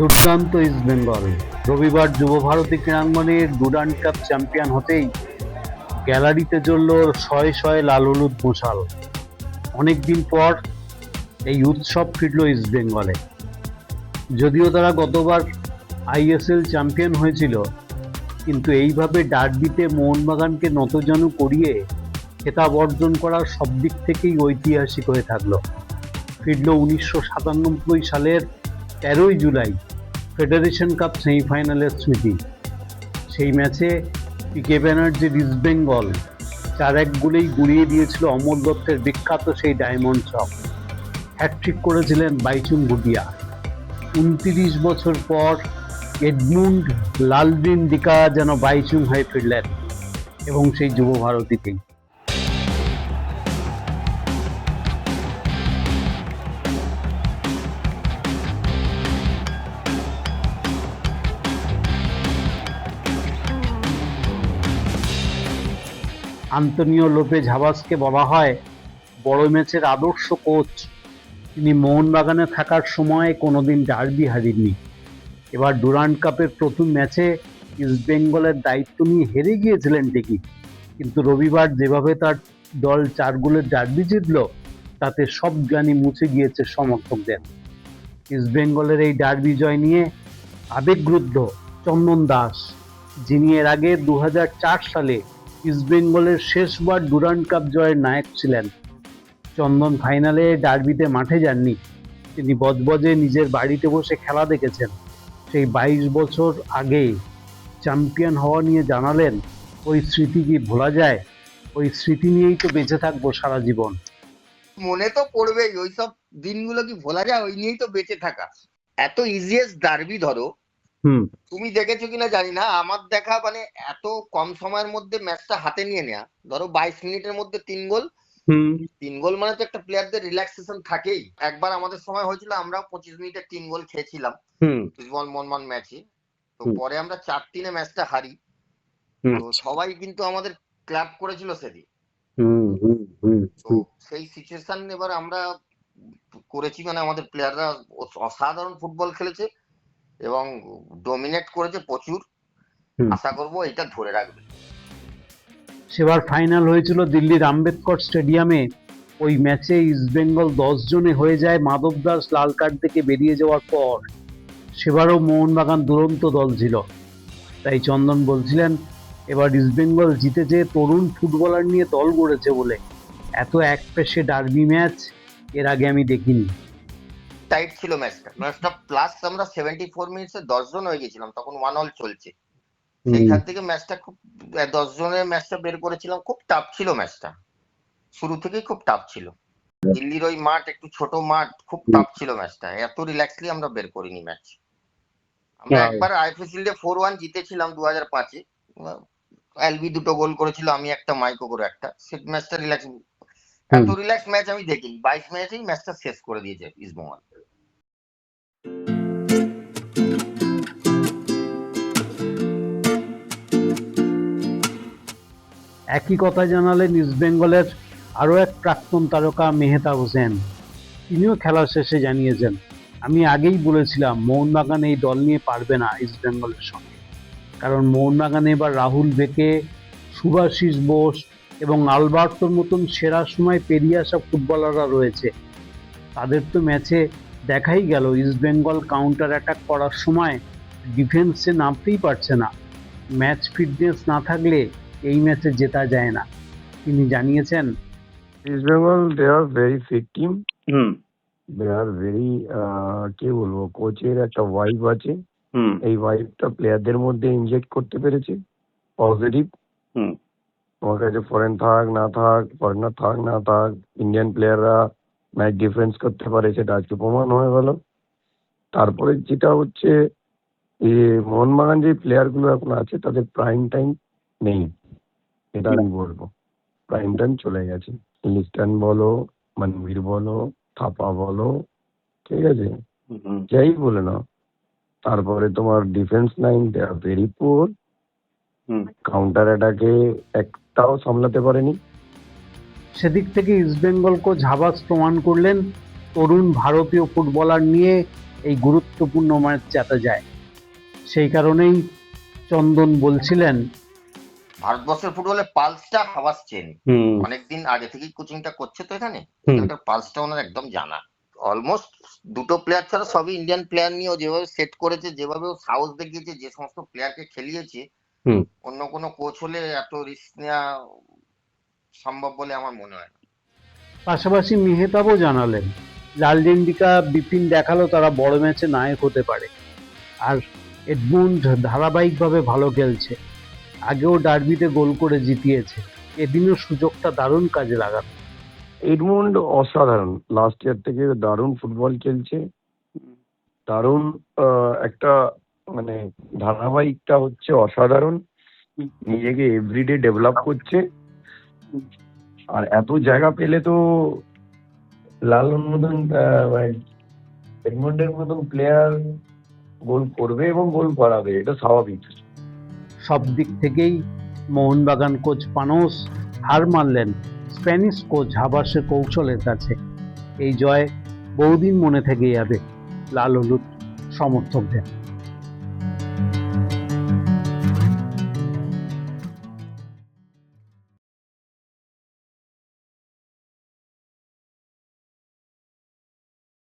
দুর্দান্ত ইস্ট বেঙ্গল রবিবার যুব ভারতী ক্রীড়াঙ্গনে ডুরান্ড কাপ চ্যাম্পিয়ন হতেই গ্যালারিতে জ্বলল শয়ে শয়ে লাল হলুদ মশাল। অনেকদিন পর এই উৎসব ফিরল ইস্ট বেঙ্গলে। যদিও তারা গতবার আইএসএল চ্যাম্পিয়ন হয়েছিল, কিন্তু এইভাবে ডার্বিতে মোহনবাগানকে নতজানু করিয়ে খেতাব অর্জন করার সব দিক থেকেই ঐতিহাসিক হয়ে থাকলো। ফিরল 1997 সালের 13ই জুলাই ফেডারেশন কাপ সেমিফাইনালের স্মৃতি। সেই ম্যাচে পিকে ব্যানার্জির ইস্ট বেঙ্গল 4-1 গোলেই গুড়িয়ে দিয়েছিল অমর দত্তের বিখ্যাত সেই ডায়মন্ড চক। হ্যাটট্রিক করেছিলেন বাইচুং ভুটিয়া। 29 বছর পর এডমুন্ড লালদিন ডিকা যেন বাইচুং হয়ে ফিরলেন, এবং সেই যুব ভারতীতেই। আন্তোনিও লোপেজ হাবাসকে বলা হয় বড় ম্যাচের আদর্শ কোচ। তিনি মোহনবাগানে থাকার সময় কোনোদিন ডার্বি হারেননি। এবার ডুরান্ড কাপের প্রথম ম্যাচে ইস্ট বেঙ্গলের দায়িত্ব নিয়ে হেরে গিয়েছিলেন ঠিকই, কিন্তু রবিবার যেভাবে তার দল 4 গোলের ডার্বি জিতল, তাতে সব গ্লানি মুছে গিয়েছে সমর্থকদের। ইস্ট বেঙ্গলের এই ডার্বি জয় নিয়ে আবেগরুদ্ধ চন্দন দাস, যিনি এর আগে 2004 সালে ইস্ট বেঙ্গলের শেষবার ডুরান্ড কাপ জয়ের নায়ক ছিলেন। চন্দন ফাইনালে ডার্বিতে মাঠে যাননি, তিনি বজবজে নিজের বাড়িতে বসে খেলা দেখেছেন। সেই 22 বছর আগে চ্যাম্পিয়ন হওয়া নিয়ে জানালেন, ওই স্মৃতি কি ভোলা যায়? ওই স্মৃতি নিয়েই তো বেঁচে থাকবো সারা জীবন। মনে তো পড়বেই, ওইসব দিনগুলো কি ভোলা যায়? ওই নিয়েই তো বেঁচে থাকা। এত ইজিয়েস্ট ডার্বি ধরো, তুমি দেখেছো কিনা জানি না, আমার দেখা মানে এত কম সময়ের মধ্যে ম্যাচটা হাতে নিয়ে নেওয়া। ধরো 22 মিনিটের মধ্যে 3 গোল। 3 গোল মানে তো একটা প্লেয়ারদের রিল্যাক্সেশন থাকেই। একবার আমাদের সময় হয়েছিল, আমরা 25 মিনিটে 3 গোল খেয়েছিলাম মোহনবাগান ম্যাচে। তো পরে আমরা 4-3 ম্যাচটা হারি। তো সবাই কিন্তু আমাদের ক্ল্যাপ করেছিল সেদিন। তো সেই সিচুয়েশন এবার আমরা করেছি, মানে আমাদের প্লেয়াররা অসাধারণ ফুটবল খেলেছে এবং ডমিনেট করেছে প্রচুর। আশা করব এটা ধরে রাখবে। সেবার ফাইনাল হয়েছিল দিল্লির আম্বেদকর স্টেডিয়ামে। ওই ম্যাচে ইস্ট বেঙ্গল 10 জনে হয়ে যায় মাধব দাস লাল কার্ড থেকে বেরিয়ে যাওয়ার পর। সেবারও মোহনবাগান দুরন্ত দল ছিল। তাই চন্দন বলছিলেন, এবার ইস্ট বেঙ্গল জিতেছে তরুণ ফুটবলার নিয়ে দল গড়েছে বলে। এত একপেশে ডার্বি ম্যাচ এর আগে আমি দেখিনি। টাইট ছিল ম্যাচটা প্লাস আমরা 74 মিনিটসে 10 জন হয়ে গেছিলাম, তখন 1-1 চলছে। সেইখান থেকে ম্যাচটা খুব 10 জনের ম্যাচটা বের করেছিলাম। খুব টাফ ছিল ম্যাচটা, শুরু থেকেই খুব টাফ ছিল। দিল্লির ওই মাঠ একটু ছোট মাঠ, খুব টাফ ছিল ম্যাচটা। এত রিল্যাক্সলি আমরা বের করিনি ম্যাচ। আমরা একবার আইএফএ 4-1 জিতেছিলাম 2005-এ। এলবি 2 গোল করেছিল, আমি একটা, মাইকো করে একটা। সেই ম্যাচটা রিল্যাক্স, এত রিল্যাক্স ম্যাচ আমি দেখিনি। 22 মিনিটেই ম্যাচটা শেষ করে দিয়েছে ইস্ট বেঙ্গল। একই কথা জানালেন ইস্ট বেঙ্গলের আরও এক প্রাক্তন তারকা মেহতাব হোসেন। তিনিও খেলা শেষে জানিয়েছেন, আমি আগেই বলেছিলাম মোহনবাগান এই দল নিয়ে পারবে না ইস্ট বেঙ্গলের সঙ্গে, কারণ মোহনবাগানে এবার রাহুল বেকে, সুভাশিস বোস এবং আলবার্টোর মতন সেরা সময় পেরিয়ে আসা ফুটবলাররা রয়েছে। তাদের তো ম্যাচে দেখাই গেল ইস্ট বেঙ্গল কাউন্টার অ্যাটাক করার সময় ডিফেন্সে নামতেই পারছে না। ম্যাচ ফিটনেস না থাকলে এই ম্যাচে জেতা যায় না। তিনি জানিয়েছেন, East Bengal they are very fit team. They are very, কি বলবো, কোচের একটা ভাইব আছে। এই ভাইবটা প্লেয়ারদের মধ্যে ইনজেক্ট করতে পেরেছে পজিটিভ। তোমার কাছে ফরেন থাক না থাক, ফরেনার থাক না থাক, ইন্ডিয়ান প্লেয়াররা ম্যাচ ডিফেন্স করতে পারে, সেটা আজকে প্রমাণ হয়ে গেল। তারপরে যেটা হচ্ছে, মোহনবাগান যে প্লেয়ারগুলো এখন আছে তাদের প্রাইম টাইম নেই, এটা আমি বলবো। প্রাইম টাইম চলে গেছে। লিস্টন বলো, মনবীর বলো, থাপা বলো, ঠিক আছে, যাই বলে না। তারপরে তোমার defence line they are very poor. Counter অ্যাটাকে একটাও সামলাতে পারেনি। সেদিক থেকে ইস্ট বেঙ্গল কোচ হাবাস প্রমাণ করলেন তরুণ ভারতীয় ফুটবলার নিয়ে এই গুরুত্বপূর্ণ ম্যাচ জেতা যায়। সেই কারণেই চন্দন বলছিলেন, ভারতবর্ষের ফুটবলে পালসটা হাওয়াস চেন অনেকদিন আগে থেকেই কোচিংটা করছে তো এখানে পালসটা ওনার একদম জানা। অলমোস্ট দুটো প্লেয়ার ছাড়া সবই ইন্ডিয়ান প্লেয়ার নিয়ে যেভাবে সেট করেছে, যেভাবে সাহস দেখিয়েছে, যে সমস্ত প্লেয়ারকে খেলিয়েছে, অন্য কোনো কোচ হলে এত রিস্ক নেওয়া সম্ভব বলে আমার মনে হয় না। পাশাপাশি মেহতাবও জানালেন, লালডেন্ডিকা বিপিন দেখালো তারা বড় ম্যাচে নায়ক হতে পারে। আর এডমুন্ড ধারাবাহিকভাবে ভালো খেলছে, আগেও ডার্বিতে গোল করে জিতিয়েছে, এদিনও সুযোগটা দারুণ কাজে লাগানো। এডমন্ড অসাধারণ, লাস্ট ইয়ার থেকে দারুণ ফুটবল খেলছে, দারুণ একটা মানে ধারাবাহিকটা হচ্ছে অসাধারণ, নিজেকে এভরিডে ডেভেলপ করছে। আর এত জায়গা পেলে তো লালন মতন এডমন্ডের মতন প্লেয়ার গোল করবে এবং গোল করাবে, এটা স্বাভাবিক। সব দিক থেকেই মোহনবাগান কোচ পানোস হার মানলেন স্প্যানিশ কোচ হাবাসের কৌশলের কাছে। এই জয় বহুদিন মনে থেকে যাবে লাল হলুদ সমর্থকদের।